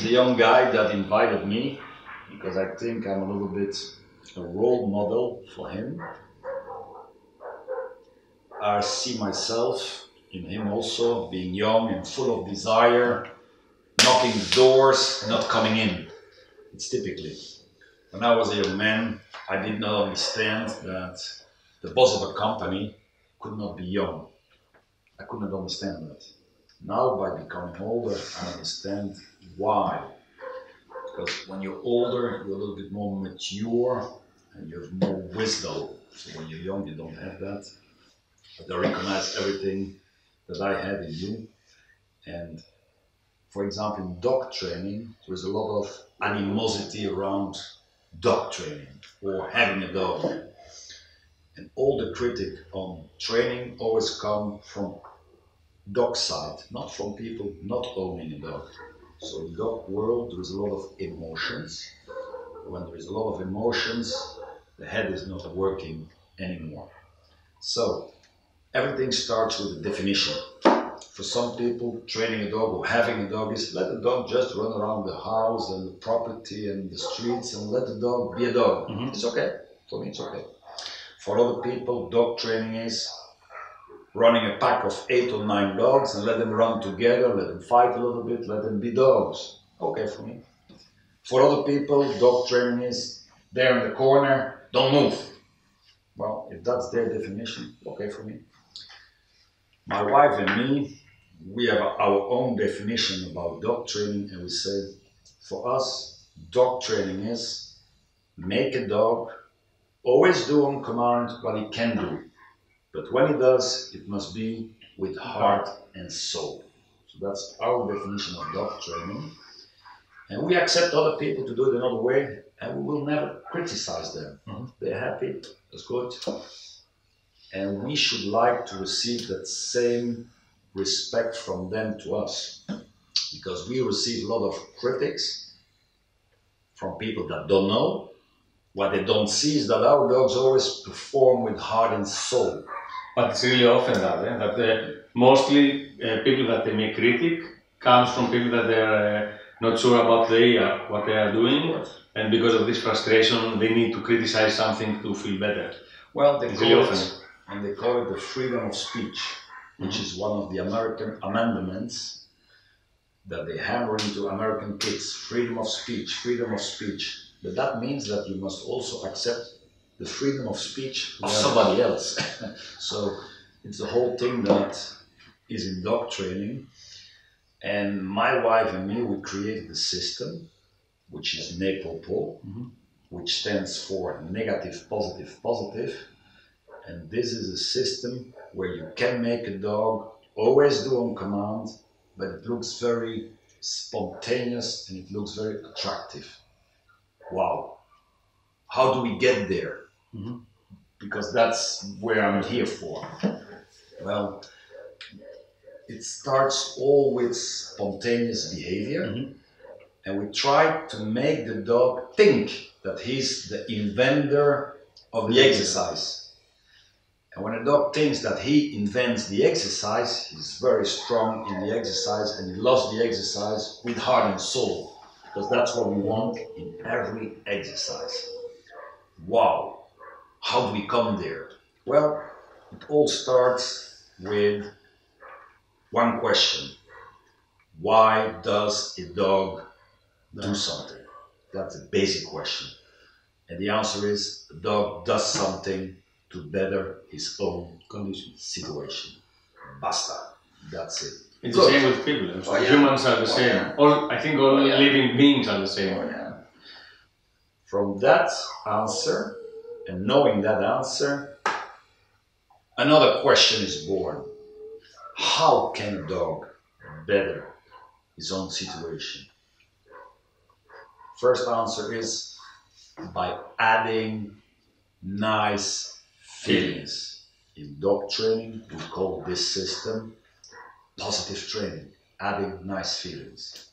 a young guy that invited me because I think I'm a little bit a role model for him. I see myself in him also being young and full of desire, knocking doors, not coming in. It's typically. When I was a young man, I did not understand that the boss of a company could not be young. I could not understand that. Now, by becoming older, I understand why. Because when you're older, you're a little bit more mature and you have more wisdom. So when you're young, you don't have that. But I recognize everything that I have in you. And for example, in dog training, there's a lot of animosity around dog training or having a dog. And all the critic on training always come from dog side, not from people not owning a dog. So in the dog world, there is a lot of emotions. When there is a lot of emotions, the head is not working anymore. So everything starts with a definition. For some people, training a dog or having a dog is let the dog just run around the house and the property and the streets and let the dog be a dog. Mm-hmm. It's okay. For me, it's okay. For other people, dog training is running a pack of 8 or 9 dogs and let them run together, let them fight a little bit, let them be dogs. Okay for me. For other people, dog training is there in the corner, don't move. Well, if that's their definition, okay for me. My wife and me, we have our own definition about dog training, and we say, for us, dog training is make a dog always do on command what he can do. But when he does, it must be with heart and soul. So that's our definition of dog training. And we accept other people to do it another way, and we will never criticize them. Mm-hmm. They're happy, that's good. And we should like to receive that same respect from them to us. Because we receive a lot of critics from people that don't know. What they don't see is that our dogs always perform with heart and soul. But it's really often that mostly people that they make critic comes from people that they're not sure about what they are doing, and because of this frustration they need to criticize something to feel better. Well, they call it the freedom of speech, which is one of the American amendments that they hammer into American kids. Freedom of speech, freedom of speech. But that means that you must also accept the freedom of speech of somebody else. So it's the whole thing that is in dog training. And my wife and me, we created a system, which is NEPOPO, which stands for negative, positive, positive. And this is a system where you can make a dog always do on command, but it looks very spontaneous and it looks very attractive. Wow, how do we get there? Mm-hmm. Because that's where I'm here for. Well, it starts all with spontaneous behavior, and we try to make the dog think that he's the inventor of the exercise. And when a dog thinks that he invents the exercise, he's very strong in the exercise and he loves the exercise with heart and soul. Because that's what we want in every exercise. Wow, how do we come there? Well, it all starts with one question. Why does a dog do something? That's a basic question. And the answer is, the dog does something to better his own condition, situation. Basta. That's it. It's the same with people. So humans are the same. I think all living beings are the same. From that answer, and knowing that answer, another question is born. How can a dog better his own situation? First answer is by adding nice feelings. In dog training, we call this system positive training, adding nice feelings.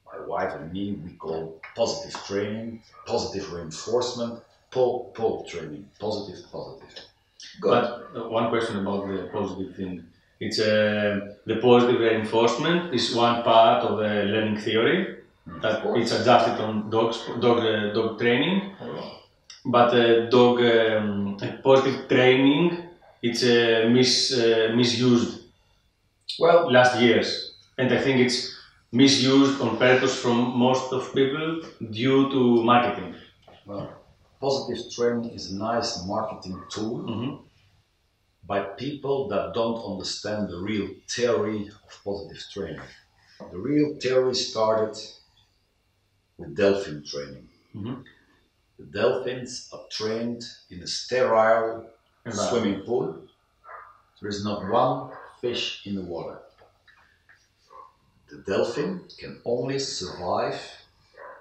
My wife and me, we call positive training, positive reinforcement, pull training, positive. Good. But one question about the positive thing. It's the positive reinforcement is one part of the learning theory, that it's adjusted on dog training. But dog positive training, it's misused last years, and I think it's misused on purpose from most of people due to marketing. Well, positive training is a nice marketing tool by people that don't understand the real theory of positive training. The real theory started with dolphin training. The dolphins are trained in a sterile swimming pool. There is not one fish in the water. The dolphin can only survive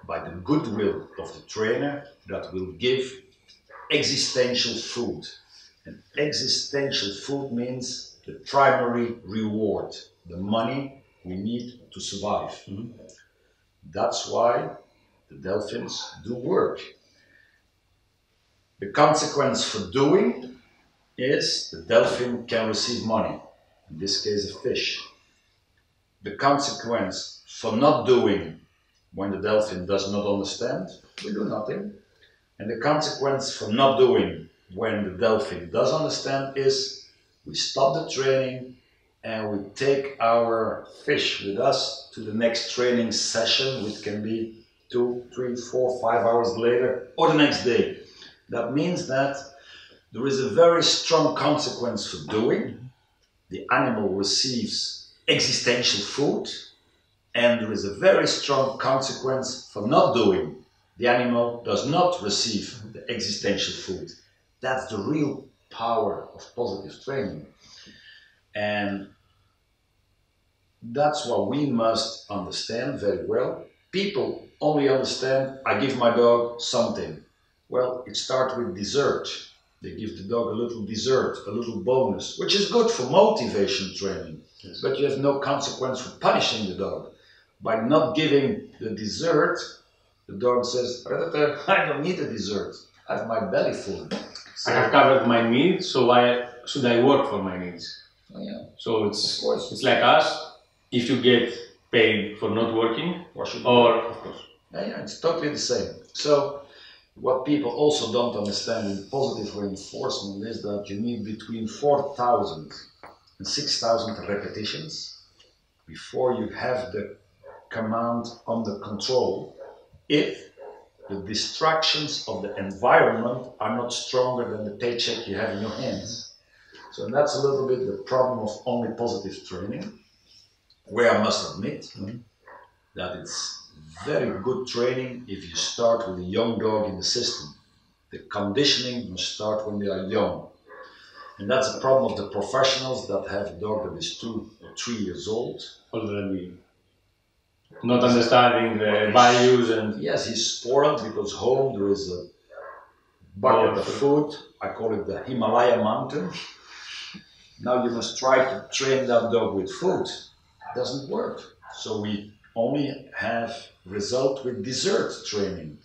by the goodwill of the trainer that will give existential food. And existential food means the primary reward, the money we need to survive. That's why the dolphins do work. The consequence for doing is the dolphin can receive money, in this case a fish. The consequence for not doing, when the dolphin does not understand, we do nothing. And the consequence for not doing when the dolphin does understand is we stop the training and we take our fish with us to the next training session, which can be 2, 3, 4, 5 hours later or the next day. That means that there is a very strong consequence for doing. The animal receives existential food, and there is a very strong consequence for not doing. The animal does not receive the existential food. That's the real power of positive training. And that's what we must understand very well. People only understand, I give my dog something. Well, it starts with dessert. They give the dog a little dessert, a little bonus, which is good for motivation training. Yes. But you have no consequence for punishing the dog. By not giving the dessert, the dog says, I don't need a dessert. I have my belly full. So, I have covered my needs, so why should I work for my needs? Yeah. So it's like us, if you get paid for not working, of course. Yeah, it's totally the same. So what people also don't understand in positive reinforcement is that you need between 4,000 and 6,000 repetitions before you have the command under control if the distractions of the environment are not stronger than the paycheck you have in your hands. So that's a little bit the problem of only positive training, where I must admit that it's very good training if you start with a young dog in the system. The conditioning must start when they are young. And that's a problem of the professionals that have a dog that is 2 or 3 years old. Already not understanding the values and... Yes, he's spoiled because home there is a bucket of food. I call it the Himalaya mountain. Now you must try to train that dog with food. It doesn't work. So we only have result with dessert training.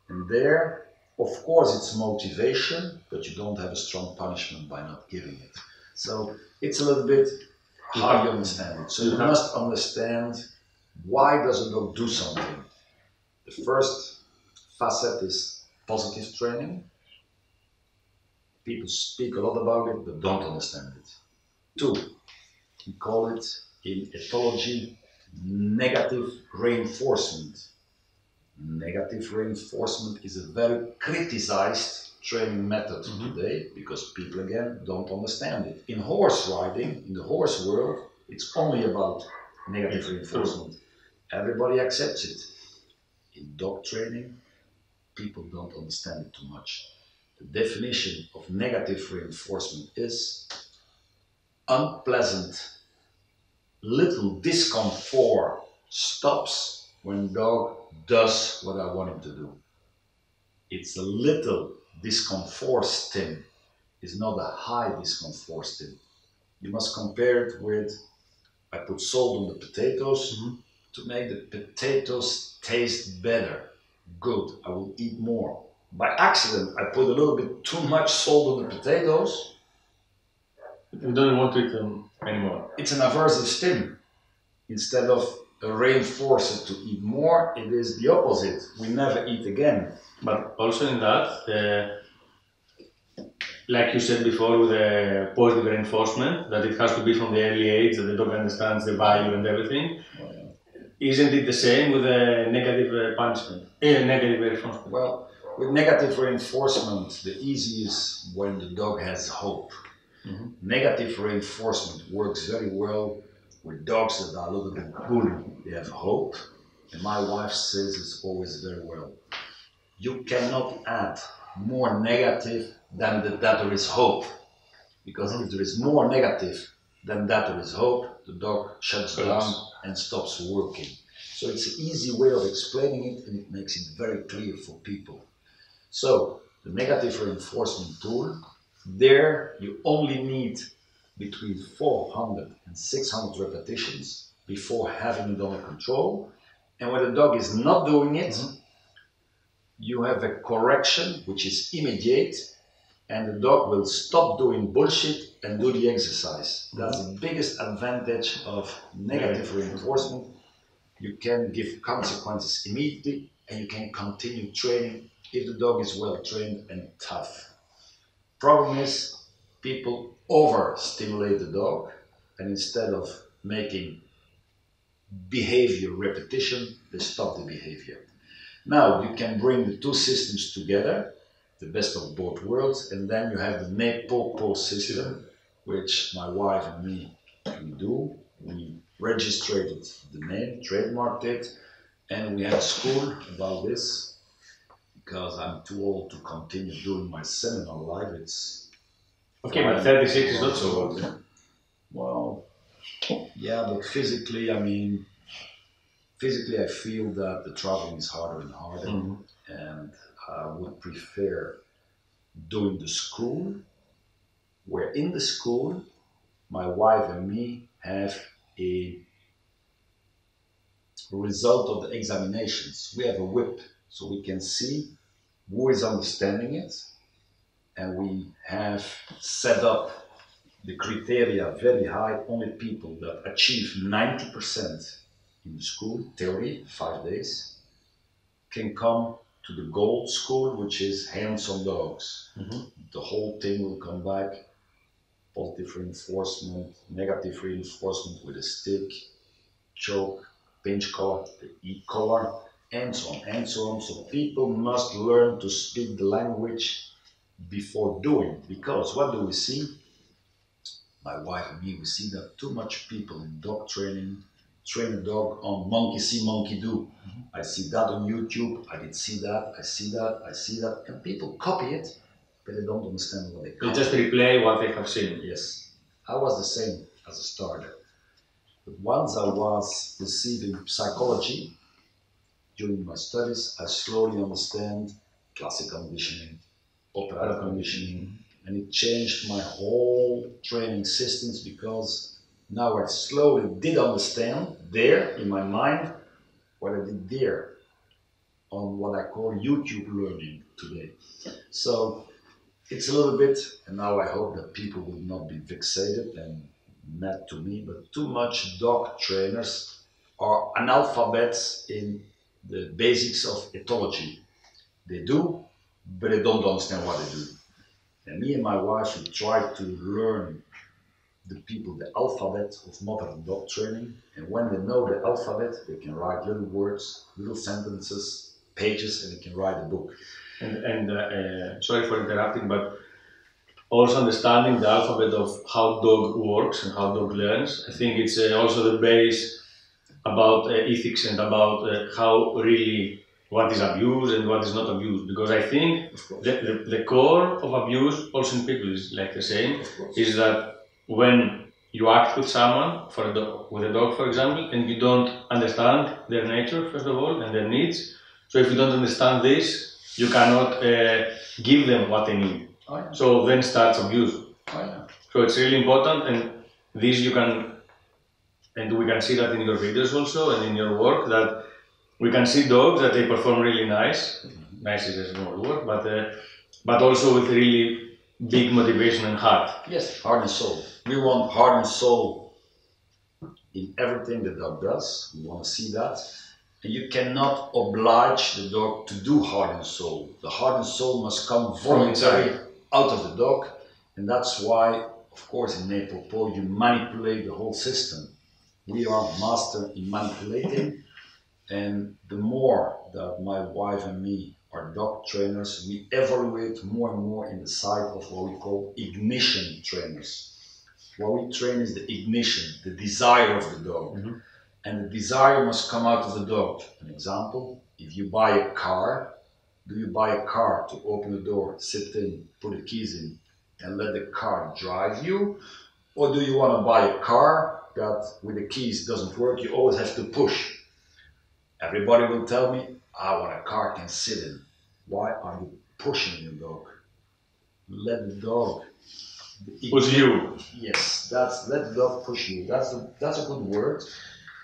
And there, of course, it's motivation, but you don't have a strong punishment by not giving it. So it's a little bit how you understand it. So you must understand why does a dog do something. The first facet is positive training. People speak a lot about it, but don't understand it. 2, we call it in ethology negative reinforcement. Negative reinforcement is a very criticized training method today because people again don't understand it. In horse riding, in the horse world, it's only about negative reinforcement. Everybody accepts it. In dog training, people don't understand it too much. The definition of negative reinforcement is unpleasant, little discomfort stops when dog does what I want him to do. It's a little discomfort stim. It's not a high discomfort stim. You must compare it with, I put salt on the potatoes to make the potatoes taste better. Good, I will eat more. By accident, I put a little bit too much salt on the potatoes. You don't want to eat them anymore. It's an aversive stim. Instead of reinforce it to eat more, it is the opposite. We never eat again. But also in that, like you said before, with the positive reinforcement, that it has to be from the early age, that the dog understands the value and everything. Oh, yeah. Isn't it the same with the negative punishment, negative reinforcement? Well, with negative reinforcement, the easiest when the dog has hope. Mm-hmm. Negative reinforcement works very well with dogs that are a little bit bully. They have hope, and my wife says it's always very well. You cannot add more negative than that there is hope, because if there is more negative than that there is hope, the dog shuts down and stops working. So it's an easy way of explaining it, and it makes it very clear for people. So the negative reinforcement tool, there you only need between 400 and 600 repetitions before having it under control. And when the dog is not doing it, you have a correction which is immediate, and the dog will stop doing bullshit and do the exercise. That's the biggest advantage of negative reinforcement. You can give consequences immediately, and you can continue training if the dog is well trained and tough. Problem is, people overstimulate the dog, and instead of making behavior repetition, they stop the behavior. Now you can bring the two systems together, the best of both worlds, and then you have the Nepopo system, which my wife and me we do. We registered the name, trademarked it, and we had a school about this because I'm too old to continue doing my seminar live. It's okay, but 36 is not so old. Well, yeah, but physically, I mean, physically I feel that the traveling is harder and harder, and I would prefer doing the school, where in the school, my wife and me have a result of the examinations. We have a whip, so we can see who is understanding it, and we have set up the criteria very high. Only people that achieve 90% in the school, theory, 5 days, can come to the gold school, which is hands-on dogs. The whole thing will come back, positive reinforcement, negative reinforcement with a stick, choke, pinch collar, the e-collar, and so on, and so on. So people must learn to speak the language before doing, because what do we see? My wife and me, we see that too much people in dog training train a dog on monkey see, monkey do. I see that on YouTube, I did see that, I see that, I see that, and people copy it, but they don't understand what they copy. They just replay what they have seen. Yes, I was the same as a starter. But once I was receiving psychology during my studies, I slowly understand classical conditioning, operatic conditioning, and it changed my whole training systems, because now I slowly did understand there in my mind what I did there on what I call YouTube learning today. So it's a little bit, and now I hope that people will not be vexated and mad to me, but too much dog trainers are analphabets in the basics of ethology. They do, but they don't understand what they do. And me and my wife, we try to learn the people the alphabet of modern dog training, and when they know the alphabet, they can write little words, little sentences, pages, and they can write a book. And sorry for interrupting, but also understanding the alphabet of how dog works and how dog learns, I think it's also the base about ethics and about how really what is abuse and what is not abuse, because I think the core of abuse also in people is like the same, is that when you act with someone, with a dog for example, and you don't understand their nature first of all and their needs, so if you don't understand this, you cannot give them what they need. So then starts abuse. So it's really important, and this you can, and we can see that in your videos also and in your work, that we can see dogs that they perform really nice. Nice is a small word, but also with really big motivation and heart. Yes, heart and soul. We want heart and soul in everything the dog does. We want to see that. And you cannot oblige the dog to do heart and soul. The heart and soul must come voluntarily out of the dog. And that's why, of course, in Nepal, you manipulate the whole system. We are master in manipulating. And the more that my wife and me are dog trainers, we evaluate more and more in the side of what we call ignition trainers. What we train is the ignition, the desire of the dog. Mm-hmm. And the desire must come out of the dog. An example, if you buy a car, do you buy a car to open the door, sit in, put the keys in, and let the car drive you? Or do you want to buy a car that with the keys doesn't work, you always have to push? Everybody will tell me, I want a car I can sit in. Why are you pushing your dog? Let the dog push you. Yes, let the dog push you. That's a good word.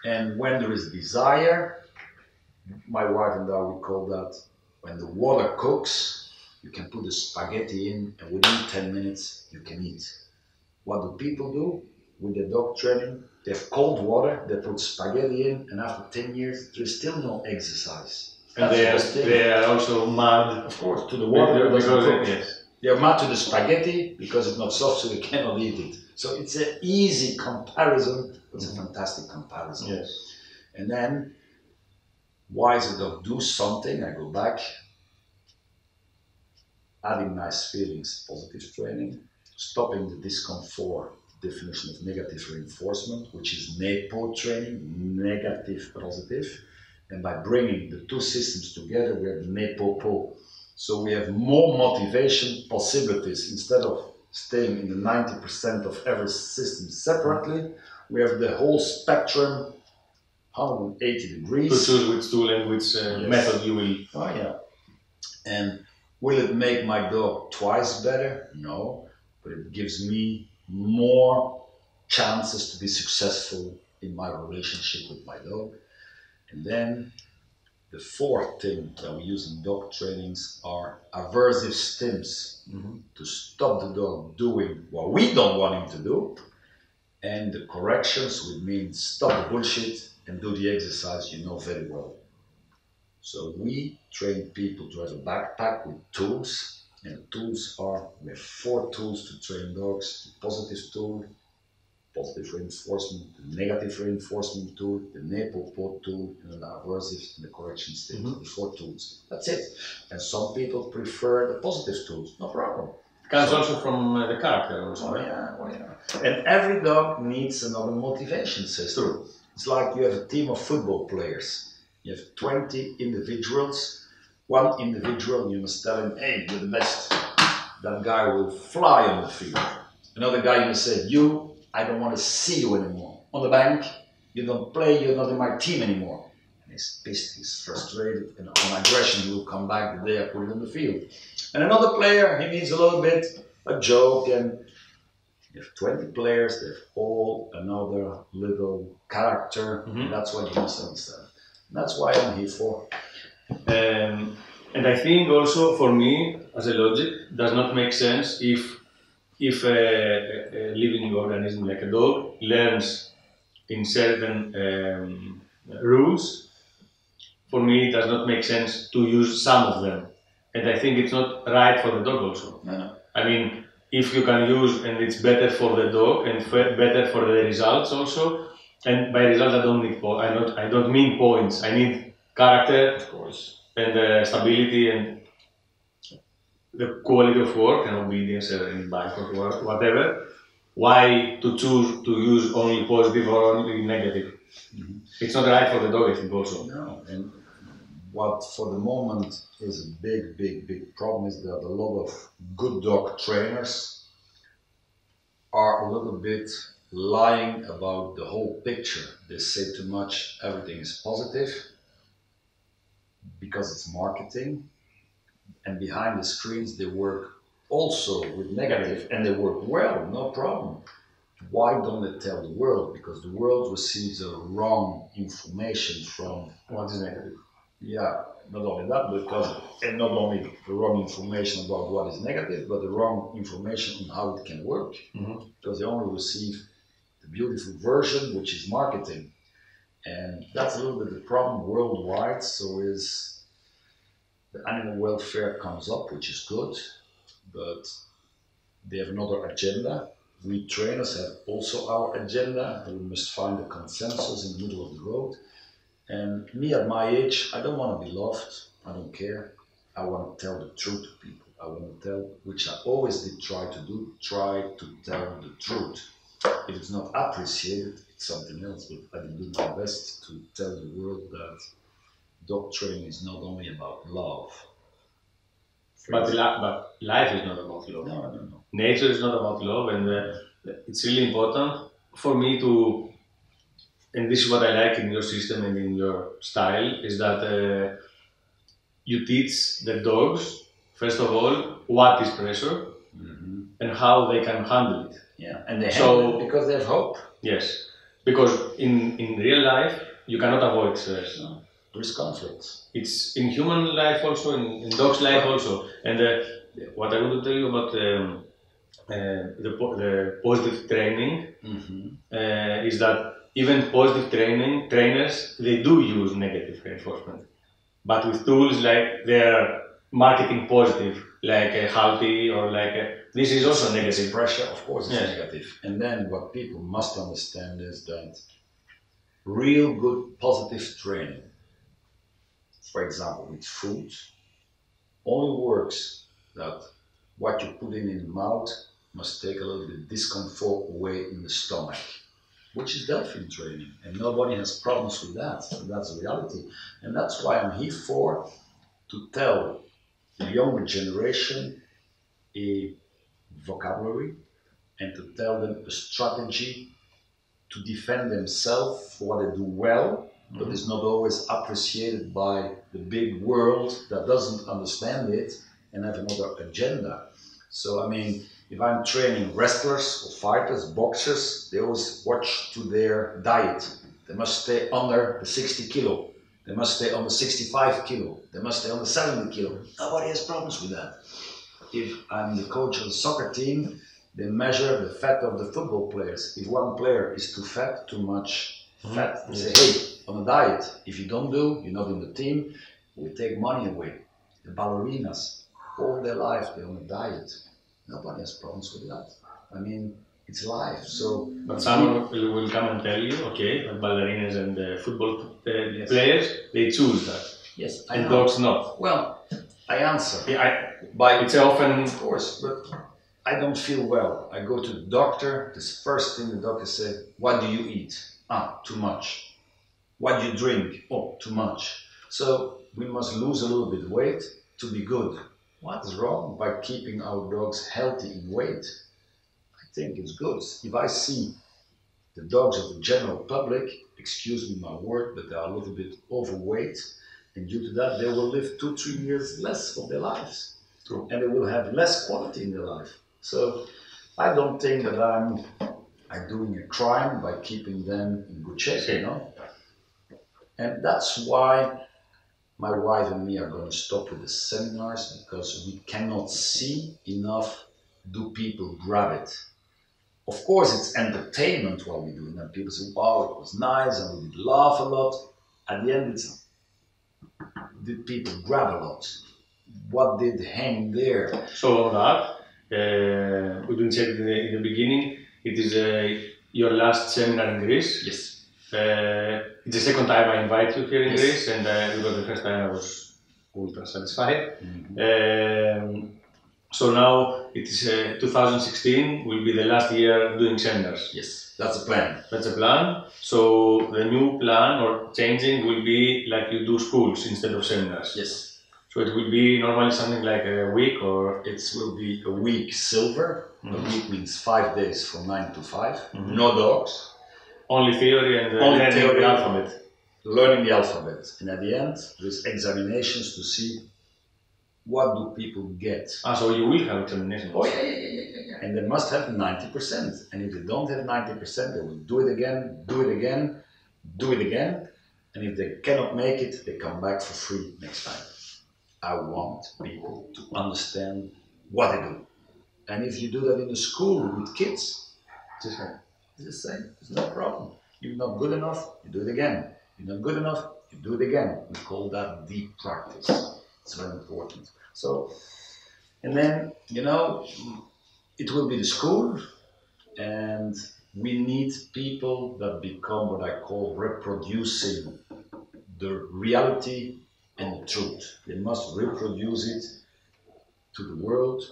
And when there is desire, my wife and I, we call that when the water cooks, you can put the spaghetti in and within 10 minutes you can eat. What do people do with their dog training? They have cold water, they put spaghetti in, and after 10 years there is still no exercise. And they are also mad, of course, to the water. Yes. They are mad to the spaghetti because it's not soft, so they cannot eat it. So it's an easy comparison. It's a fantastic comparison. Yes. And then, why is the dog do something? I go back, adding nice feelings, positive training, stopping the discomfort, definition of negative reinforcement, which is NEPO training, negative, positive. And by bringing the two systems together, we have NEPO-PO. So we have more motivation possibilities. Instead of staying in the 90% of every system separately, we have the whole spectrum, 180 degrees. To choose which tool and which method you will. Oh yeah. And will it make my dog twice better? No, but it gives me more chances to be successful in my relationship with my dog. And then the fourth thing that we use in dog trainings are aversive stims, to stop the dog doing what we don't want him to do. And the corrections would mean stop the bullshit and do the exercise you know very well. So we train people to have a backpack with tools, and the tools are, we have 4 tools to train dogs: the positive tool, positive reinforcement, the negative reinforcement tool, the NEPO-PO tool, and the aversive and the correction stim. The 4 tools. That's it. And some people prefer the positive tools. No problem. Comes also from the character also. Oh yeah. And every dog needs another motivation system. True. It's like you have a team of football players. You have 20 individuals. One individual, you must tell him, hey, you're the best. That guy will fly on the field. Another guy, you must say, I don't want to see you anymore. On the bank, you don't play, you're not in my team anymore. And he's pissed, he's frustrated, and on aggression he will come back the day I put him on the field. And another player, he needs a little bit, a joke, and you have 20 players, they have all another little character, and that's what you must understand. And that's why I'm here for. And I think also for me, as a logic, does not make sense if a living organism like a dog learns in certain rules. For me, it does not make sense to use some of them. And I think it's not right for the dog also. No. I mean, if you can use and it's better for the dog and better for the results also. And by results, I don't mean points. I need character, of course, and stability and the quality of work and obedience and back or whatever. Why to choose to use only positive or only negative? It's not right for the dog, I think, also. No, and what for the moment is a big problem is that a lot of good dog trainers are a little bit lying about the whole picture. They say too much, everything is positive because it's marketing, and behind the screens they work also with negative, and they work well, no problem. Why don't they tell the world? Because the world receives a wrong information from what is negative. Yeah, not only that, and not only the wrong information about what is negative, but the wrong information on how it can work. Because they only receive the beautiful version, which is marketing. And that's a little bit the problem worldwide. So is the animal welfare comes up, which is good, but they have another agenda. We trainers have also our agenda. We must find a consensus in the middle of the road. And me at my age, I don't want to be loved. I don't care. I want to tell the truth to people. I want to tell, which I always did try to do, try to tell the truth. If it's not appreciated, it's something else, but I did do my best to tell the world that dog training is not only about love. But life is not about love. No. Nature is not about love, and it's really important for me to, and this is what I like in your system and in your style, is that you teach the dogs, first of all, what is pressure and how they can handle it. Yeah, and they handle it because they have hope. Yes, because in real life, you cannot avoid stress. No. There is conflict. It's in human life also, in dog's life also. And what I want to tell you about the positive training is that even positive trainers, they do use negative reinforcement. But with tools like they're marketing positive, like a healthy or like this is also negative. Pressure, of course, is negative. And then what people must understand is that real good positive training, for example, with food, only works that what you put in the mouth must take a little bit discomfort away in the stomach, which is delphin training, and nobody has problems with that. So that's the reality, and that's why I'm here for, to tell the younger generation a vocabulary and to tell them a strategy to defend themselves for what they do well, but it's not always appreciated by the big world that doesn't understand it and have another agenda. So I mean, if I'm training wrestlers or fighters, boxers, they always watch to their diet. They must stay under the 60 kilo. They must stay on the 65 kilo. They must stay on the 70 kilo. Nobody has problems with that. If I'm the coach of the soccer team, they measure the fat of the football players. If one player is too fat, too much fat, they say, hey, on a diet, if you don't do, you're not in the team, we take money away. The ballerinas, all their life, they're on a diet. Nobody has problems with that. I mean, it's life. So, but someone will come and tell you, okay, ballerinas and football players, they choose that. Yes, and dogs not. Well, I answer. Yeah, it's often, of course, but I don't feel well. I go to the doctor. This first thing the doctor said, what do you eat? Ah, too much. What do you drink? Oh, too much. So we must lose a little bit of weight to be good. What is wrong by keeping our dogs healthy in weight? I think it's good. If I see the dogs of the general public, excuse me my word, but they are a little bit overweight, and due to that they will live 2-3 years less of their lives. True. And they will have less quality in their life. So I don't think that I'm doing a crime by keeping them in good shape, you know. And that's why my wife and me are going to stop with the seminars, because we cannot see enough do people grab it. Of course, it's entertainment while we do it, and people say, wow, it was nice, and we did laugh a lot. At the end, it's, did people grab a lot? What did hang there? So on that, we didn't say it in the beginning, it is your last seminar in Greece. Yes. It's the second time I invite you here in Greece, and because the first time I was ultra satisfied. So now it is 2016 will be the last year doing seminars. Yes, that's the plan. That's the plan. So the new plan or changing will be like you do schools instead of seminars. Yes. So it will be normally something like a week, or it will be a week silver. A week means 5 days from 9 to 5. No dogs. Only theory and only theory, the alphabet. Learning the alphabet. And at the end, there's examinations to see what do people get. Ah, so you will have examinations. Oh yeah. And they must have 90%. And if they don't have 90%, they will do it again, do it again, do it again. And if they cannot make it, they come back for free next time. I want people to understand what they do. And if you do that in the school with kids, It's the same. It's no problem. You're not good enough, you do it again. You're not good enough, you do it again. We call that deep practice. It's very important. So, and then, you know, it will be the school, and we need people that become what I call reproducing the reality and the truth. They must reproduce it to the world,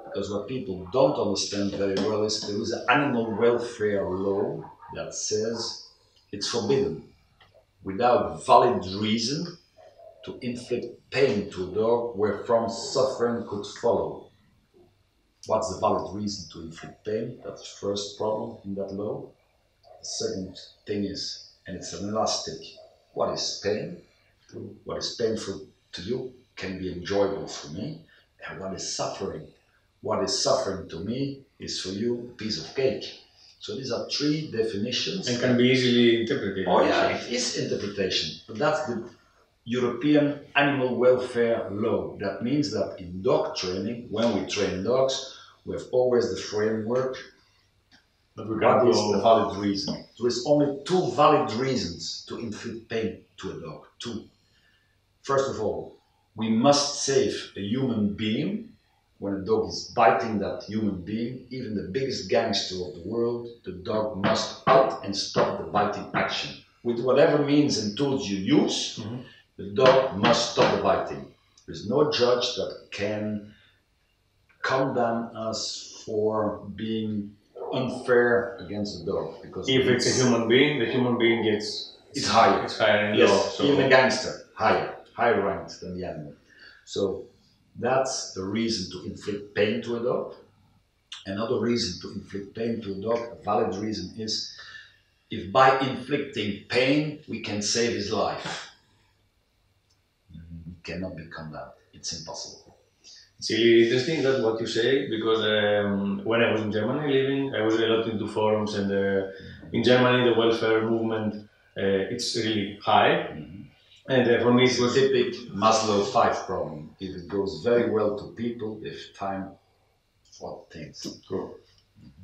because what people don't understand very well is there is an animal welfare law that says it's forbidden, without valid reason, to inflict pain to a dog wherefrom suffering could follow. What's the valid reason to inflict pain? That's the first problem in that law. The second thing is, and it's an elastic, what is pain? What is painful to you can be enjoyable for me. And what is suffering? What is suffering to me is for you a piece of cake. So these are three definitions. And can be easily interpreted. Oh yeah, it is interpretation. But that's the European animal welfare law. That means that in dog training, when we train dogs, we have always the framework. But what is the valid reason? There is only two valid reasons to inflict pain to a dog. Two. First of all, we must save a human being. When a dog is biting that human being, even the biggest gangster of the world, the dog must out and stop the biting action. With whatever means and tools you use, the dog must stop the biting. There's no judge that can condemn us for being unfair against the dog. Because if it's a human being, the human being gets... It's higher. It's higher in yes, law. So. Even a gangster, higher ranked than the animal. So that's the reason to inflict pain to a dog. Another reason to inflict pain to a dog, a valid reason, is if by inflicting pain we can save his life. It cannot be condemned. It's impossible. It's really interesting that what you say, because when I was in Germany living, I was a lot into forums, and in Germany the welfare movement, it's really high. And for me, it was a typical Maslow 5 problem. If it goes very well to people, if time for things. True.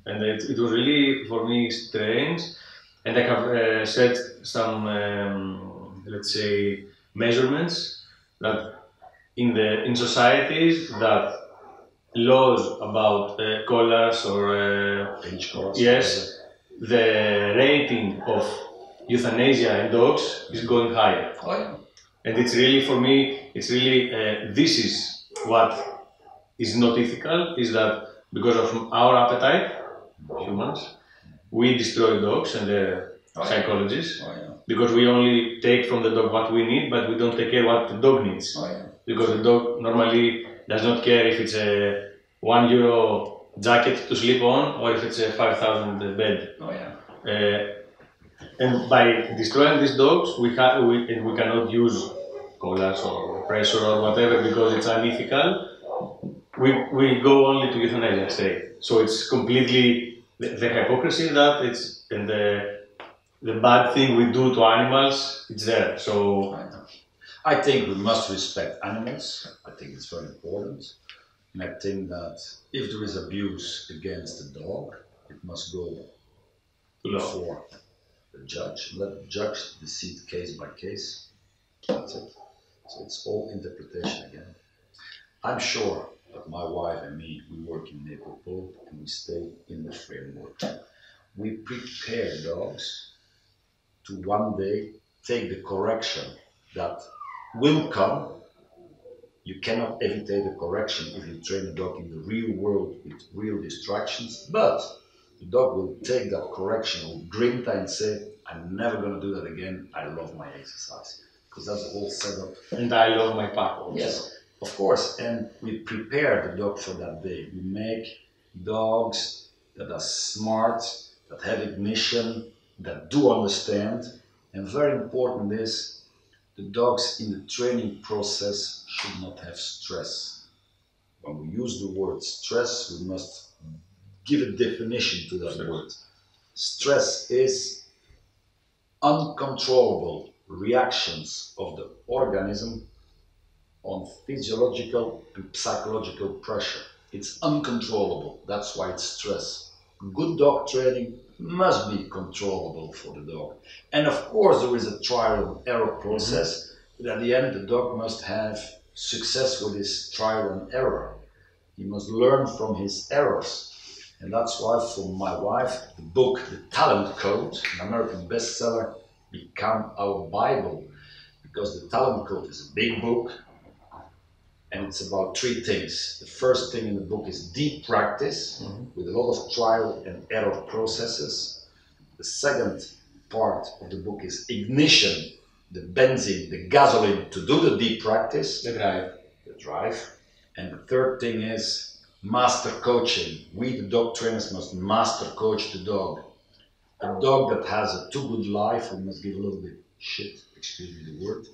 And it was really, for me, strange. And I have set some, let's say, measurements that in societies that laws about collars or pinch collars, yes, the rating of euthanasia in dogs is going higher. Oh, yeah. And it's really, for me, it's really, this is what is not ethical, is that because of our appetite, humans, we destroy dogs and their psychologists, because we only take from the dog what we need, but we don't take care what the dog needs. Because the dog normally does not care if it's a €1 jacket to sleep on or if it's a 5,000 bed. And by destroying these dogs, we cannot use collars or pressure or whatever because it's unethical. We go only to euthanasia straight. So it's completely the hypocrisy that it's, and the bad thing we do to animals, it's there. So I think we must respect animals. I think it's very important. And I think that if there is abuse against the dog, it must go before the judge. Let the judge decide case by case. That's it. So it's all interpretation again. I'm sure that my wife and me, we work in Nepal and we stay in the framework. We prepare dogs to one day take the correction that will come. You cannot evitate the correction if you train a dog in the real world with real distractions, but the dog will take that correction with grinta and say, I'm never going to do that again. I love my exercise. Because that's the whole setup. And I love my pack also. Yes, of course. And we prepare the dog for that day. We make dogs that are smart, that have ignition, that do understand. And very important is the dogs in the training process should not have stress. When we use the word stress, we must give a definition to that word. Stress is uncontrollable reactions of the organism on physiological and psychological pressure. It's uncontrollable. That's why it's stress. Good dog training must be controllable for the dog. And of course there is a trial and error process, but at the end the dog must have success with his trial and error. He must learn from his errors. And that's why for my wife, the book, The Talent Code, an American bestseller, became our Bible. Because The Talent Code is a big book, and it's about three things. The first thing in the book is deep practice, with a lot of trial and error processes. The second part of the book is ignition, the benzene, the gasoline to do the deep practice. The drive. The drive. And the third thing is master coaching. We, the dog trainers, must master coach the dog. A dog that has a too good life, we must give a little bit shit, excuse me the word.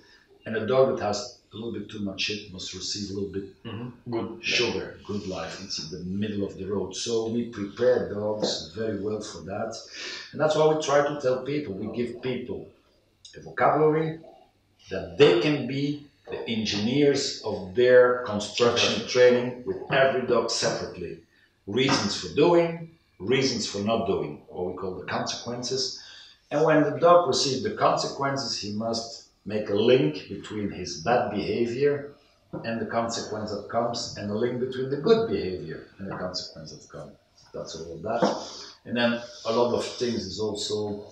And a dog that has a little bit too much shit must receive a little bit good sugar, good life. It's in the middle of the road. So we prepare dogs very well for that. And that's why we try to tell people, we give people a vocabulary that they can be the engineers of their construction training with every dog separately. Reasons for doing, reasons for not doing, what we call the consequences. And when the dog receives the consequences, he must make a link between his bad behavior and the consequence that comes, and a link between the good behavior and the consequence that comes. That's all of that. And then a lot of things is also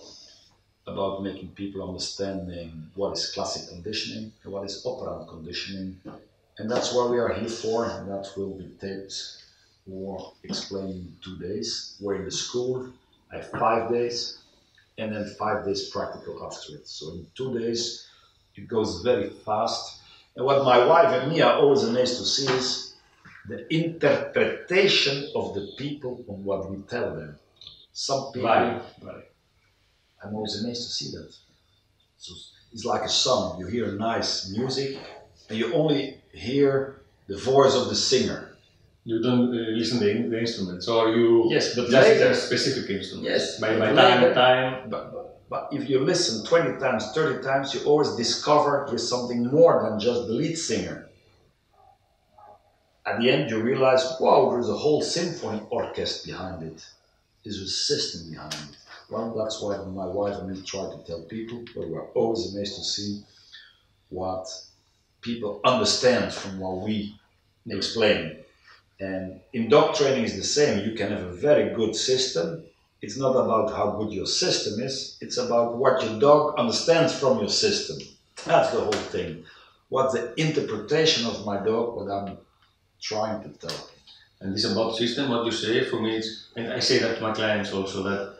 about making people understanding what is classic conditioning and what is operant conditioning. And that's what we are here for, and that will be taped or explained in 2 days. We're in the school, I have 5 days, and then 5 days practical after it. So in 2 days, it goes very fast. And what my wife and me are always amazed to see is the interpretation of the people on what we tell them. Some people, Right. I'm always amazed to see that. So it's like a song. You hear nice music, and you only hear the voice of the singer. You don't listen to the instruments, or you Yes, but just later, a specific instrument. Yes, by later, time. But if you listen 20 times, 30 times, you always discover there's something more than just the lead singer. At the end, you realize, wow, there's a whole symphony orchestra behind it. There's a system behind it. Well, that's why my wife and me try to tell people, but we're always amazed to see what people understand from what we explain. And in dog training is the same. You can have a very good system. It's not about how good your system is. It's about what your dog understands from your system. That's the whole thing. What's the interpretation of my dog, what I'm trying to tell. And this about system, what you say, for me, and I say that to my clients also, that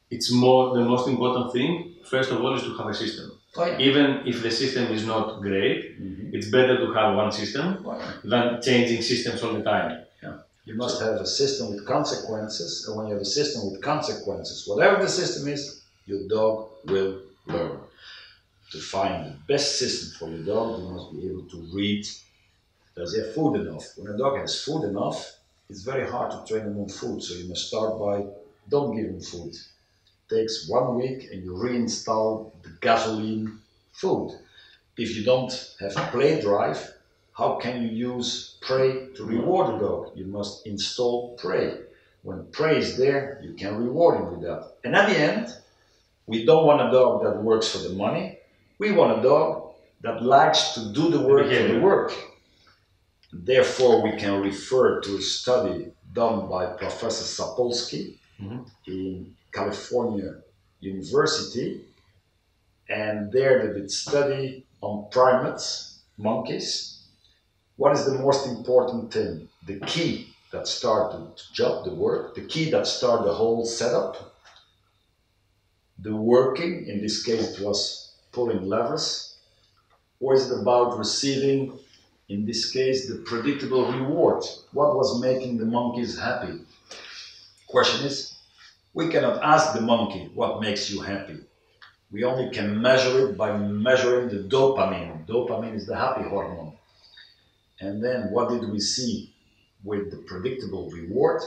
it's the most important thing, first of all, is to have a system. Oh, yeah. Even if the system is not great, it's better to have one system than changing systems all the time. Yeah. You must have a system with consequences, and when you have a system with consequences, whatever the system is, your dog will learn. To find the best system for your dog, you must be able to read, does he have food enough? When a dog has food enough, it's very hard to train him on food, so you must start by, don't give him food. Takes 1 week and you reinstall the gasoline food. If you don't have play drive, how can you use prey to reward the dog? You must install prey. When prey is there, you can reward him with that. And at the end, we don't want a dog that works for the money. We want a dog that likes to do the work for the work. Therefore, we can refer to a study done by Professor Sapolsky in California University, and there they did study on primates, monkeys. What is the most important thing? The key that started the job, the work, the key that started the whole setup, the working, in this case it was pulling levers, or is it about receiving, in this case, the predictable reward? What was making the monkeys happy? Question is, we cannot ask the monkey what makes you happy. We only can measure it by measuring the dopamine. Dopamine is the happy hormone. And then what did we see with the predictable reward?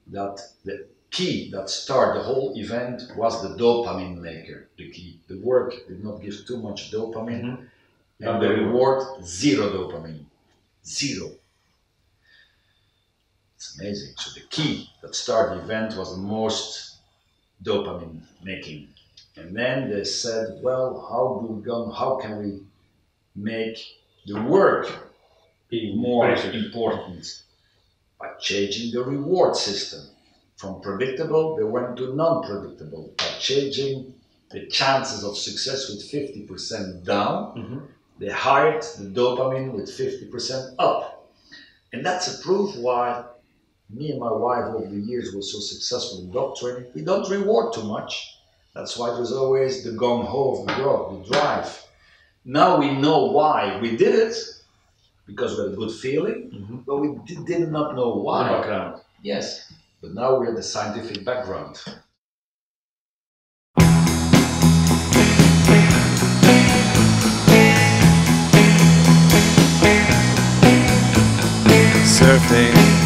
That the key that started the whole event was the dopamine maker, the key. The work did not give too much dopamine, and the reward, zero dopamine. Zero. It's amazing. So the key that started the event was the most dopamine making. And then they said, well, how can we make the work more important? By changing the reward system. From predictable, they went to non-predictable. By changing the chances of success with 50% down, they hired the dopamine with 50% up. And that's a proof why me and my wife over the years were so successful in dog training. We don't reward too much. That's why there's always the gung-ho of the dog, the drive. Now we know why we did it, because we had a good feeling, but we did not know why. The background. Yes, but now we have the scientific background. Surfing